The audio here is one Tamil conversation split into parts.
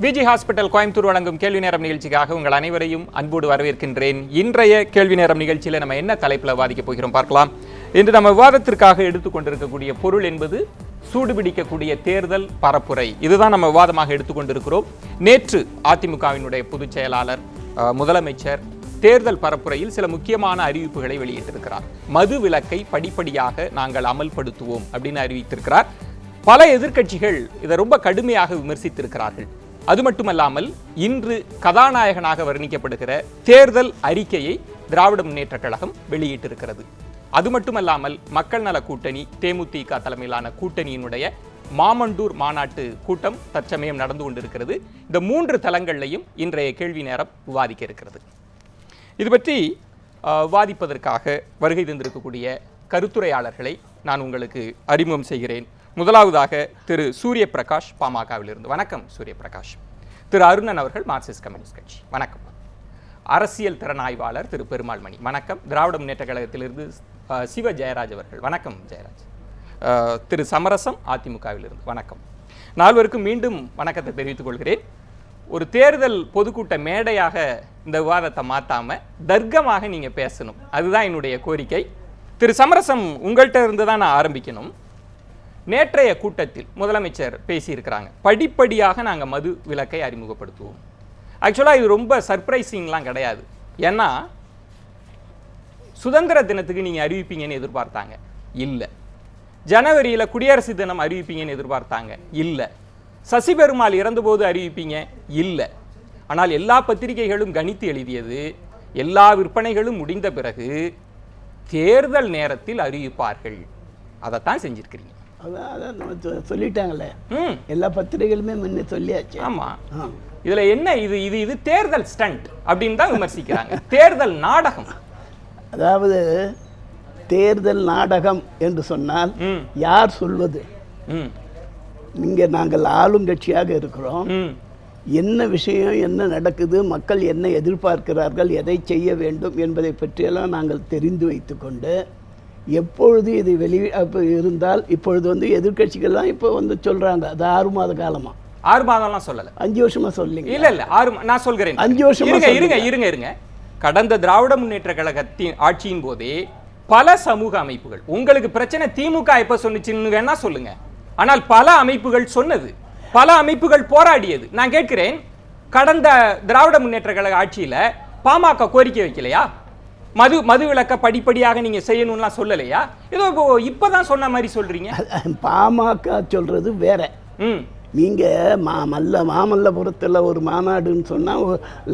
பிஜி ஹாஸ்பிட்டல் கோயம்புத்தூர் வழங்கும் கேள்வி நேரம் நிகழ்ச்சிக்காக உங்கள் அனைவரையும் அன்போடு வரவேற்கின்றேன். இன்றைய கேள்வி நேரம் நிகழ்ச்சியில் நம்ம என்ன தலைப்பில் வாதிக்க போகிறோம் பார்க்கலாம். இன்று நம்ம விவாதத்திற்காக எடுத்துக்கொண்டிருக்கக்கூடிய பொருள் என்பது சூடுபிடிக்கக்கூடிய தேர்தல் பரப்புரை. இதுதான் நம்ம விவாதமாக எடுத்துக்கொண்டிருக்கிறோம். நேற்று அதிமுகவினுடைய பொதுச் செயலாளர் முதலமைச்சர் தேர்தல் பரப்புரையில் சில முக்கியமான அறிவிப்புகளை வெளியிட்டிருக்கிறார். மது விலக்கை படிப்படியாக நாங்கள் அமல்படுத்துவோம் அப்படின்னு அறிவித்திருக்கிறார். பல எதிர்க்கட்சிகள் இதை ரொம்ப கடுமையாக விமர்சித்திருக்கிறார்கள். அது மட்டுமல்லாமல் இன்று கதாநாயகனாக வர்ணிக்கப்படுகிற தேர்தல் அறிக்கையை திராவிட முன்னேற்றக் கழகம் வெளியிட்டிருக்கிறது. அது மட்டுமல்லாமல் மக்கள் நல கூட்டணி தேமுதிக தலைமையிலான கூட்டணியினுடைய மாமண்டூர் மாநாட்டு கூட்டம் தற்சமயம் நடந்து கொண்டிருக்கிறது. இந்த 3 தளங்களையும் இன்றைய கேள்வி நேரம் விவாதிக்க இருக்கிறது. இது பற்றி விவாதிப்பதற்காக வருகை தந்திருக்கக்கூடிய கருத்துரையாளர்களை நான் உங்களுக்கு அறிமுகம் செய்கிறேன். முதலாவதாக திரு சூரிய பிரகாஷ் பாமகவிலிருந்து. வணக்கம் சூரிய பிரகாஷ். திரு அருணன் அவர்கள் மார்க்சிஸ்ட் கம்யூனிஸ்ட் கட்சி. வணக்கம். அரசியல் திறனாய்வாளர் திரு பெருமாள் மணி. வணக்கம். திராவிட முன்னேற்ற கழகத்திலிருந்து சிவ ஜெயராஜ் அவர்கள். வணக்கம் ஜெயராஜ். திரு சமரசம் அதிமுகவிலிருந்து. வணக்கம். நால்வருக்கும் மீண்டும் வணக்கத்தை தெரிவித்துக் கொள்கிறேன். ஒரு தேர்தல் பொதுக்கூட்ட மேடையாக இந்த விவாதத்தை மாற்றாம தர்க்கமாக நீங்கள் பேசணும், அதுதான் என்னுடைய கோரிக்கை. திரு சமரசம், உங்கள்கிட்ட இருந்து தான் நான் ஆரம்பிக்கணும். நேற்றைய கூட்டத்தில் முதலமைச்சர் பேசியிருக்கிறாங்க, படிப்படியாக நாங்கள் மது விலக்கை அறிமுகப்படுத்துவோம். ஆக்சுவலாக இது ரொம்ப சர்ப்ரைசிங்லாம் கிடையாது. ஏன்னா சுதந்திர தினத்துக்கு நீங்கள் அறிவிப்பீங்கன்னு எதிர்பார்த்தாங்க, இல்லை. ஜனவரியில் குடியரசு தினம் அறிவிப்பீங்கன்னு எதிர்பார்த்தாங்க, இல்லை. சசி பெருமாள் இறந்தபோது அறிவிப்பீங்க, இல்லை. ஆனால் எல்லா பத்திரிகைகளும் கணித்து எழுதியது, எல்லா விற்பனைகளும் முடிந்த பிறகு தேர்தல் நேரத்தில் அறிவிப்பார்கள். அதைத்தான் செஞ்சிருக்கிறீங்க. அதான் சொல்லிட்டாங்களே, எல்லா பத்திரிகைகளுமே முன்ன சொல்லியாச்சு. ஆமாம். இதுல என்ன, இது இது இது தேர்தல் ஸ்டண்ட் அப்படின்னு தான் விமர்சிக்கிறாங்க. தேர்தல் நாடகம். அதாவது தேர்தல் நாடகம் என்று சொன்னால் யார் சொல்வது? இங்கே நாங்கள் ஆளுங்கட்சியாக இருக்கிறோம். என்ன விஷயம், என்ன நடக்குது, மக்கள் என்ன எதிர்பார்க்கிறார்கள், எதை செய்ய வேண்டும் என்பதை பற்றியெல்லாம் நாங்கள் தெரிந்து வைத்துக்கொண்டு எப்பொழுது இது இருந்தால் இப்பொழுது எதிர்கட்சிகள்லாம் இப்போ சொல்கிறாங்க, அது 6 மாத காலமாக. 6 மாதம்லாம் சொல்லலை, 5 வருஷமா சொல்லிங்க. இல்லை 6 நான் சொல்கிறேன் 5 வருஷமா. இருங்க. கடந்த திராவிட முன்னேற்ற கழகத்தின் ஆட்சியின் போதே பல சமூக அமைப்புகள், உங்களுக்கு பிரச்சனை திமுக எப்ப சொன்னுச்சுன்னு வேணா சொல்லுங்க, ஆனால் பல அமைப்புகள் சொன்னது, பல அமைப்புகள் போராடியது. நான் கேட்கிறேன், கடந்த திராவிட முன்னேற்ற கழக ஆட்சியில பாமக கோரிக்கை வைக்கலையா? மது விலக்க படிப்படியாக நீங்க செய்யணும்லாம் சொல்லலையா? ஏதோ இப்பதான் சொன்ன மாதிரி சொல்றீங்க. பாமக சொல்றது வேற. நீங்கள் மாமல்லபுரத்தில் ஒரு மாநாடுன்னு சொன்னால்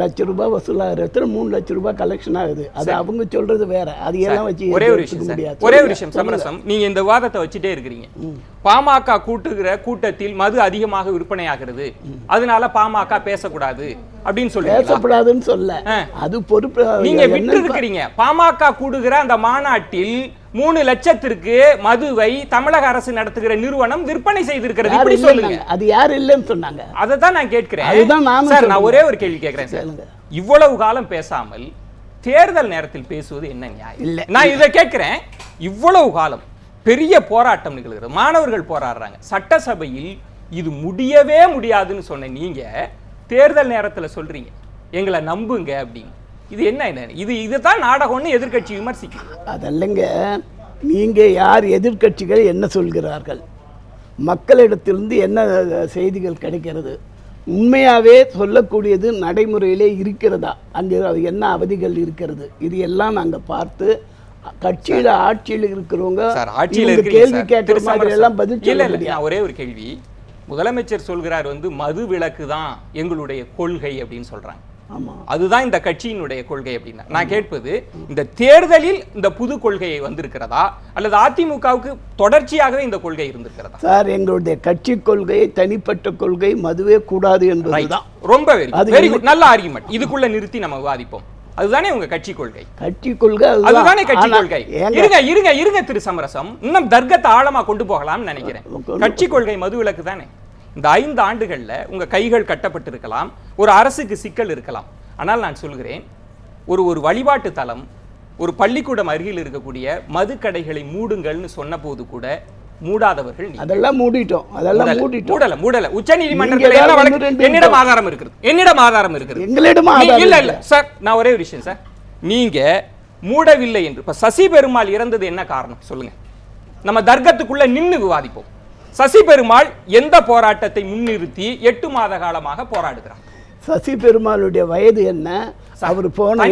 ₹1,00,000 வசூலாகிற இடத்துல ₹3,00,000 கலெக்ஷன் ஆகுது. அது அவங்க சொல்கிறது வேற. அது எல்லாம் வச்சு ஒரே ஒரு விஷயம் சமரசம், நீங்கள் இந்த வாதத்தை வச்சுட்டே இருக்கிறீங்க. பாமக கூட்டத்தில் மது அதிகமாக விற்பனையாகிறது, அதனால பாமக பேசக்கூடாது அப்படின்னு சொல்லி பேசக்கூடாதுன்னு சொல்ல, அது பொறுப்பு நீங்க விட்டு இருக்கிறீங்க. பாமக கூடுகிற அந்த மாநாட்டில் 3 லட்சத்திற்கு மதுவை தமிழக அரசு நடத்துகிற நிறுவனம் விற்பனை செய்திருக்கிறது. இப்படி சொல்லுங்க. அது யார் இல்லைன்னு சொன்னாங்க? அதை தான் நான் கேட்கிறேன். நான் ஒரே ஒரு கேள்வி கேட்கிறேன் சார். இவ்வளவு காலம் பேசாமல் தேர்தல் நேரத்தில் பேசுவது என்ன நியாயம்? இல்லை, நான் இதை கேட்கிறேன். இவ்வளவு காலம் பெரிய போராட்டம் நிகழ்கிறது, மாணவர்கள் போராடுறாங்க, சட்டசபையில் இது முடியவே முடியாதுன்னு சொன்ன நீங்க தேர்தல் நேரத்தில் சொல்றீங்க எங்களை நம்புங்க அப்படின்னு. இது என்ன? இதுதான் நாடகம்னு எதிர்கட்சி விமர்சிக்கிறது. அதல்லங்க, நீங்க யார், எதிர்கட்சிகள் என்ன சொல்கிறார்கள், மக்களிடத்திலிருந்து என்ன செய்திகள் கிடைக்கிறது, உண்மையாகவே சொல்லக்கூடியது நடைமுறையிலே இருக்கிறதா, அங்கே என்ன அவதிகள் இருக்கிறது, இது எல்லாம் நாங்கள் பார்த்து கட்சியில் ஆட்சியில் இருக்கிறவங்க கேள்வி கேட்கிற மாதிரி எல்லாம் பதில் சொல்ல முடியாது. ஒரே ஒரு கேள்வி, முதலமைச்சர் சொல்கிறார் மது விலக்கு தான் எங்களுடைய கொள்கை அப்படின்னு சொல்றாங்க. அதுதான் இந்த கட்சியினுடைய கொள்கை அப்படின்னா, நான் கேட்பது, இந்த தேர்தலில் இந்த புது கொள்கையை வந்திருக்கிறதா அல்லது அதிமுகவுக்கு தொடர்ச்சியாகவே இந்த கொள்கை இருந்திருக்கிறதா? சார், எங்களுடைய கட்சி கொள்கை தனிப்பட்ட கொள்கை, மதுவே கூடாது என்பதுதான். ரொம்ப வெரி குட், நல்ல ஆர்குமெண்ட். இதுக்குள்ள நிறுத்தி நம்ம விவாதிப்போம். அதுதானே உங்க கட்சி கொள்கை? கட்சி கொள்கை அதுதானே கட்சி கொள்கை. இருங்க திரு சமரசம், இன்னும் தர்க்கத்தை ஆழமா கொண்டு போகலாம்னு நினைக்கிறேன். கட்சி கொள்கை மது விலக்கு தானே. இந்த 5 ஆண்டுகள்ல உங்க கைகள் கட்டப்பட்டிருக்கலாம், ஒரு அரசுக்கு சிக்கல் இருக்கலாம். ஆனால் நான் சொல்கிறேன், ஒரு வழிபாட்டு தலம், ஒரு பள்ளிக்கூடம் அருகில் இருக்கக்கூடிய மது கடைகளை மூடுங்கள்னு சொன்ன போது கூட மூடாதவர்கள் நீங்க. அதெல்லாம் மூடிட்டோம். மூடல. உச்சநீதிமன்றத்தில் என்ன வழக்கு? என்னிடம் ஆதாரம் இருக்கிறது. எங்களிடம் இல்ல சார், நான் ஒரே ஒரு விஷயம் சார், நீங்க மூடவில்லை என்று இப்ப சசி பெருமாள் இறந்தது என்ன காரணம் சொல்லுங்க. நம்ம தர்க்கத்துக்குள்ள நின்னு விவாதிப்போம். சசி பெருமாள் எந்த போராட்டத்தை முன்னிறுத்தி 8 மாத காலமாக போராடுகிறார்? சசி பெருமாளுடைய வயது என்ன? அவர் போன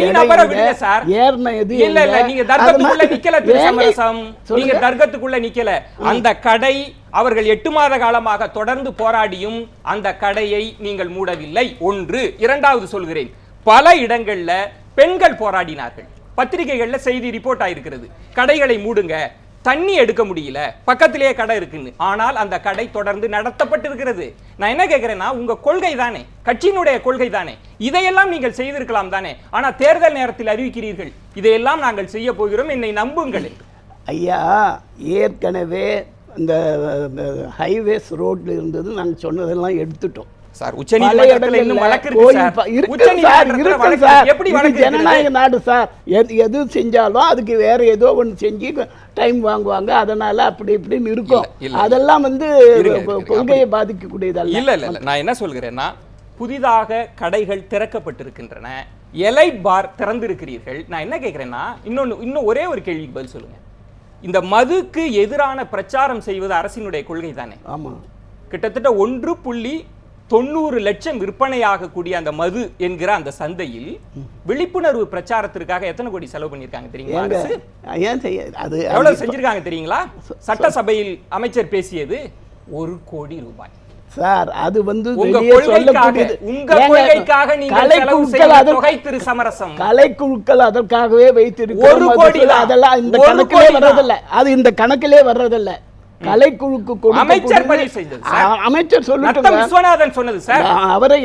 நீங்க தர்க்கத்துக்குள்ள நிக்கல திரு சமரசம், நீங்க தர்க்கத்துக்குள்ள நிக்கல. அந்த கடை அவர்கள் 8 மாத காலமாக தொடர்ந்து போராடியும் அந்த கடையை நீங்கள் மூடவில்லை. ஒன்று. இரண்டாவது சொல்கிறேன், பல இடங்கள்ல பெண்கள் போராடினார்கள். பத்திரிகைகள்ல செய்தி ரிப்போர்ட் ஆயிருக்கிறது, கடைகளை மூடுங்க, தண்ணி எடுக்க முடியல, பக்கத்திலேயே கடை இருக்குன்னு. ஆனால் அந்த கடை தொடர்ந்து நடத்தப்பட்டிருக்கிறது. நான் என்ன கேட்கிறேன்னா, உங்க கொள்கை தானே, கட்சியினுடைய கொள்கை தானே, இதையெல்லாம் நீங்கள் செய்திருக்கலாம் தானே. ஆனா தேர்தல் நேரத்தில் அறிவிக்கிறீர்கள், இதையெல்லாம் நாங்கள் செய்ய போகிறோம், என்னை நம்புங்கள். ஐயா, ஏற்கனவே இந்த ஹைவேஸ் ரோட்ல இருந்தது, நாங்கள் சொன்னதெல்லாம் எடுத்துட்டோம் சார். உச்சநீதிமன்றத்தில் இன்னும் வழக்கு இருக்கு சார். எப்படி ஜனநாயக நாடு சார், எது செஞ்சாலும் அதுக்கு வேற ஏதோ ஒன்று செஞ்சு டைம் வாங்குவாங்க. அதனால அப்படி இப்படின்னு இருக்கும். அதெல்லாம் வந்து கொள்கையை பாதிக்கக்கூடியதல்ல. இல்ல. நான் என்ன சொல்கிறேன்னா, புதிதாக கடைகள் திறக்கப்பட்டிருக்கின்றன, எலைட் பார் திறந்திருக்கிறீர்கள். நான் என்ன கேட்கிறேன்னா, இன்னும் ஒரே ஒரு கேள்விக்கு பதில் சொல்லுங்க. இந்த மதுக்கு எதிரான பிரச்சாரம் செய்வது அரசினுடைய கொள்கை தானே? ஆமா. கிட்டத்தட்ட 1.90 லட்சம் விற்பனையாக கூடிய அந்த மது என்கிற அந்த சந்தையில் விழிப்புணர்வு பிரச்சாரத்திற்காக எத்தனை கோடி செலவு பண்ணிருக்காங்க தெரியுங்களா? அது எவ்வளவு செஞ்சிருக்காங்க தெரியுங்களா? சட்டசபையில் அமைச்சர் பேசியது 1 கோடி ரூபாய் சார். அது வந்து உங்க கொள்கைக்காக நீங்கள் செலவு செய்த தொகை திரு சமரசம். கலைக்குழுக்கள் அதற்காகவே வைத்திருக்கிறோம். 1 கோடி அதெல்லாம் இந்த கணக்கிலே வர்றதில்லை. அது இந்த கணக்கிலே வர்றதில்லை. கலைக்குழுக்கு அமைச்சர் பதில் செய்தது. அமைச்சர் சொல்லிட்டு விஸ்வநாதன் சொன்னது சார். அவரை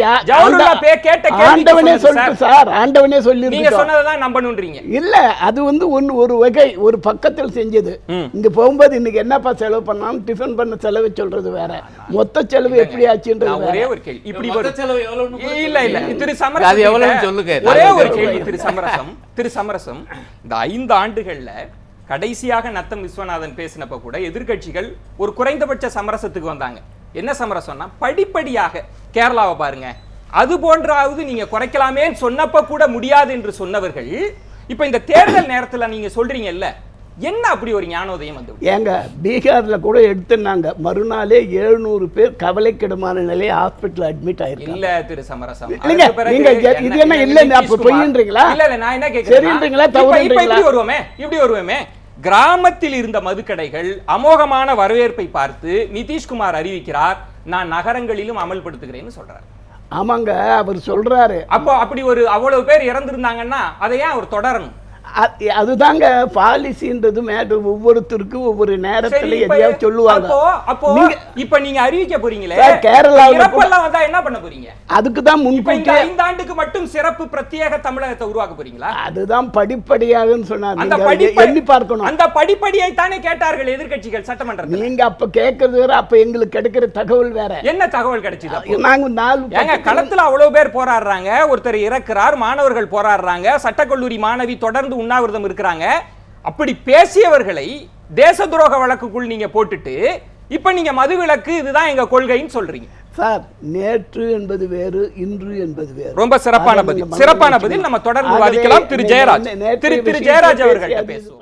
ஆண்டவனே சொல்லிட்டு சார், ஆண்டவனே சொல்லி நீங்க சொன்னதான் நம்பணும்ன்றீங்க. இல்ல, அது வந்து ஒரு வகை, ஒரு பக்கத்தில் செஞ்சது. இங்க போகும்போது இன்னைக்கு என்னப்பா செலவு பண்ணாலும் டிஃபன் பண்ண செலவு சொல்றது வேற, மொத்த செலவு எப்படி ஆச்சுன்றது ஒரே ஒரு கேள்வி. இப்படி ஒரு செலவு எவ்வளவு? இல்ல திரு சமரசம், அது எவ்வளவு சொல்லுங்க. ஒரே ஒரு கேள்வி திரு சமரசம், இந்த 5 ஆண்டுகள்ல கடைசியாக நத்தம் விஸ்வநாதன் பேசினப்ப கூட எதிர்கட்சிகள் ஒரு குறைந்தபட்ச சமரசத்துக்கு வந்தாங்க. என்ன சமரசம்னா, படிப்படியாக கேரளாவை பாருங்க, அது போன்றாவது நீங்க குறைக்கலாமேன்னு சொன்னப்ப கூட முடியாது என்று சொன்னவர்கள் இப்ப இந்த தேர்தல் நேரத்துல நீங்க சொல்றீங்கல்ல, என்ன அப்படி ஒரு ஞானோதயம் வந்து? ஏங்க, பீகார்ல கூட எடுத்துனாங்க, மறுநாளே 700 பேர் கவலைக்கிடமான நிலையை ஹாஸ்பிட்டல் அட்மிட் ஆயிருக்கு. இல்ல திரு சமரசம், நீங்க இது என்ன இல்ல அப்ப பொய்ன்றீங்களா? இல்ல நான் என்ன கேக்குறேன், சரின்றீங்களா தவறுன்றீங்களா? இப்படி வருவோமே, கிராமத்தில் இருந்த மதுக்கடைகள் அமோகமான வரவேற்பை பார்த்து நிதிஷ்குமார் அறிவிக்கிறார், நான் நகரங்களிலும் அமல்படுத்துகிறேன்னு சொல்றாரு. ஆமாங்க, அவர் சொல்றாரு. அப்போ அப்படி ஒரு அவ்வளவு பேர் இறந்திருந்தாங்கன்னா அதை ஏன் அவர் தொடரணும்? அதுதாங்க பாலிசின்றது. ஒவ்வொருத்தருக்கும் ஒவ்வொரு நேரத்துல எதையாவது சொல்லுவாங்க. அப்போ இப்ப நீங்க அறிவிக்க போறீங்களே, கேரளாவுல வந்தா என்ன பண்ண போறீங்க? அதுக்குதான் முன்கூட்டி 5 ஆண்டுக்கு மட்டும் சிறப்பு பிரத்யேக தமிழகத்தை உருவாக்க போறீங்களா? அதுதான் படிப்படியாக சொன்னாங்க, எண்ணி பார்க்கணும். அந்த படிப்படியை தானே கேட்டார்கள் எதிர்க்கட்சிகள் சட்டமன்றத்தில். நீங்க அப்ப கேட்கறது வேற, அப்ப எங்களுக்கு கிடைக்கிற தகவல் வேற. என்ன தகவல் கிடைச்சது? நாங்க 4 களத்துல அவ்வளவு பேர் போராடுறாங்க, ஒருத்தர் இறக்குறார், மாணவர்கள் போராடுறாங்க, சட்டக்கல்லூரி மாணவி தொடர்ந்து உண்ணாவிரதம் இருக்கிறாங்க. அப்படி பேசியவர்களை தேச துரோக வழக்குக்குள் நீங்க போட்டுட்டு இப்ப நீங்க மதுவிலக்கு இதுதான் எங்க கொள்கைன்னு சொல்றீங்க சார். நேற்று என்பது வேறு, இன்று என்பது வேறு. ரொம்ப சிறப்பான பதில். நம்ம தொடர்ந்து விவாதிக்கலாம். திரு ஜெயராஜ் அவர்கள்ட்ட பேசுவோம்.